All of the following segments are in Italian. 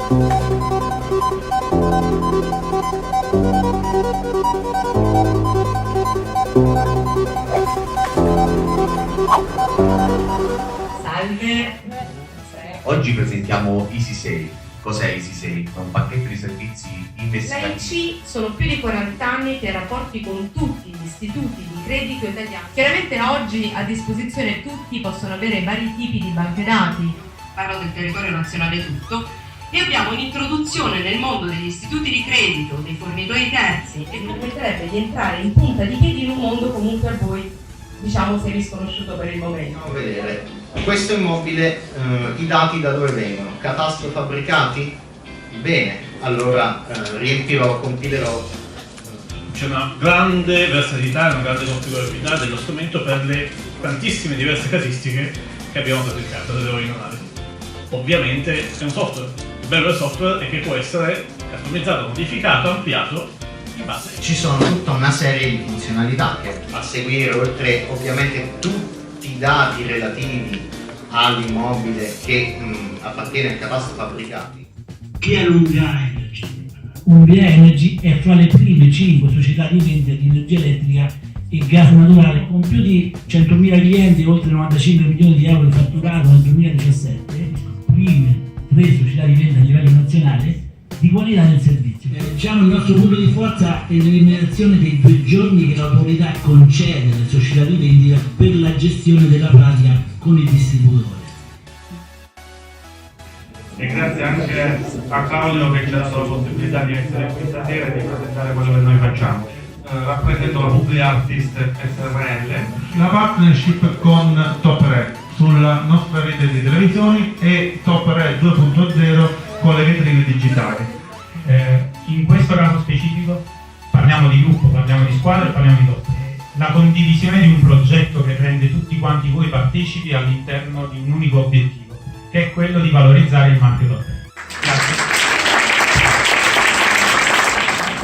Salve. Oggi presentiamo Easy6. Cos'è Easy6? È un pacchetto di servizi investigativi. L'AIC sono più di 40 anni che ha rapporti con tutti gli istituti di credito italiani. Chiaramente oggi a disposizione tutti possono avere vari tipi di banche dati, parlo del territorio nazionale tutto, e abbiamo un'introduzione nel mondo degli istituti di credito, dei fornitori terzi, che permetterebbe di entrare in punta di piedi in un mondo comunque a voi, diciamo, se risconosciuto per il momento. Andiamo a vedere. Questo immobile, i dati da dove vengono? Catasto fabbricati? Bene, allora compilerò. C'è una grande versatilità, una grande configurabilità dello strumento per le tantissime diverse casistiche che abbiamo presentato delle ore in analisi. Ovviamente è un software. Il bello del software è che può essere customizzato, modificato, ampliato in base. Ci sono tutta una serie di funzionalità che a seguire, oltre ovviamente tutti i dati relativi all'immobile che appartiene al catasto fabbricati. Chi è l'Umbria Energy? Umbria Energy è fra le prime 5 società di vendita di energia elettrica e gas naturale con più di 100.000 clienti e oltre 95 milioni di euro di fatturato nel 2017, prime 3 società di vendita a livello nazionale di qualità del servizio. Diciamo il nostro punto di forza è l'eliminazione dei 2 giorni che l'autorità concede alle società di vendita per la gestione della pratica con il distributore. E grazie anche a Claudio che ci ha dato la possibilità di essere qui stasera e di presentare quello che noi facciamo. Rappresento la Publi Artist SRL. La partnership con Top Re sulla nostra rete di televisioni e Top Re 2.0 con le vetrine digitali. In questo caso specifico parliamo di gruppo, parliamo di squadra e parliamo di Top Re. La condivisione di un progetto che rende tutti quanti voi partecipi all'interno di un unico obiettivo, che è quello di valorizzare il marchio Top Re. Grazie.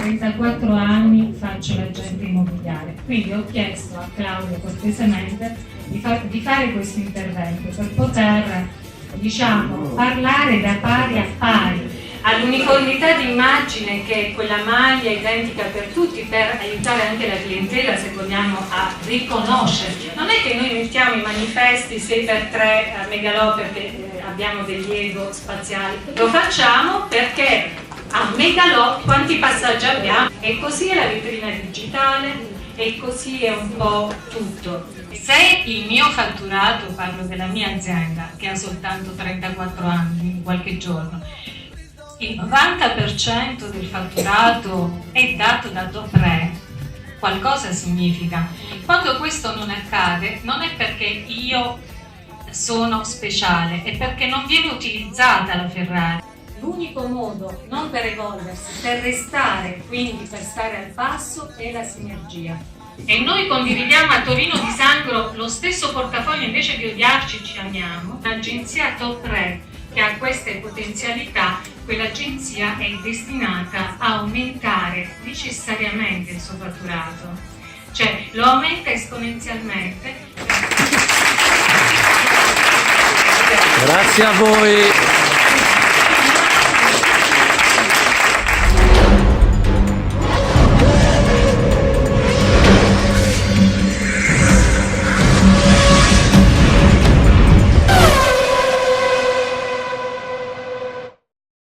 34 anni faccio l'agente immobiliare, quindi ho chiesto a Claudio cortesemente di fare questo intervento per poter, diciamo, parlare da pari a pari all'uniformità di immagine che è quella maglia identica per tutti, per aiutare anche la clientela, se vogliamo, a riconoscerci. Non è che noi mettiamo i manifesti 6x3 a Megalò perché abbiamo degli ego spaziali, lo facciamo perché a Megalò quanti passaggi abbiamo, e così è la vetrina digitale, e così è un po' tutto. Se il mio fatturato, parlo della mia azienda che ha soltanto 34 anni, quindi qualche giorno, il 90% del fatturato è dato da Top Re, qualcosa significa. Quando questo non accade non è perché io sono speciale, è perché non viene utilizzata la Ferrari. L'unico modo non per evolversi, per restare, quindi per stare al passo, è la sinergia. E noi condividiamo a Torino di Sangro lo stesso portafoglio, invece di odiarci ci amiamo. L'agenzia Top Re che ha queste potenzialità, quell'agenzia è destinata a aumentare necessariamente il suo fatturato, cioè lo aumenta esponenzialmente. Grazie a voi.